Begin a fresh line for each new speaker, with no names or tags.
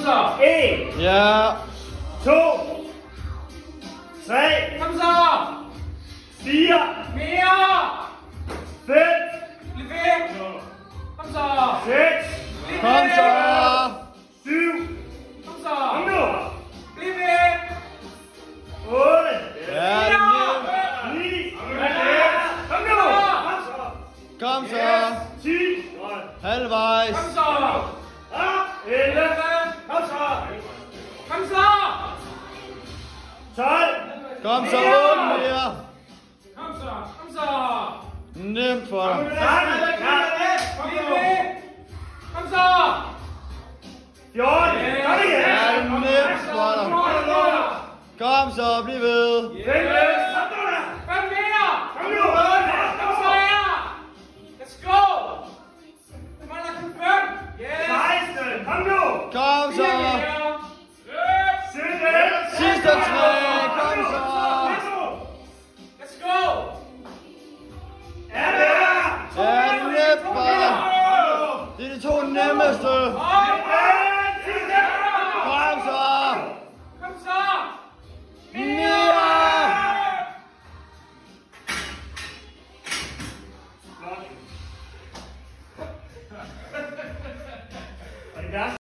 så.
1.
Ja.
2. 3.
Kom så.
4.
Mere.
5.
Bliv ved. Kom så.
6.
Bliv
Kom
ved.
så.
7.
Kom så.
Kom nu.
Bliv ved.
8.
Ja, det
9. Kom nu.
Kom så.
10.
Halvvejs.
Kom så.
11. Kom så.
Kom så.
12.
Kom så. 8 mere.
Kom så. Kom så.
Nemt for dig.
Bliv ved. Kom så.
14. Kom igen.
Ja, det er nemt for dig. Kom så, bliv ved.
15. Kom nu da.
Kom mere.
Kom nu.
Kom så her. Let's go. Du mangler kun 5. Yes.
16. Kom nu.
Kom så.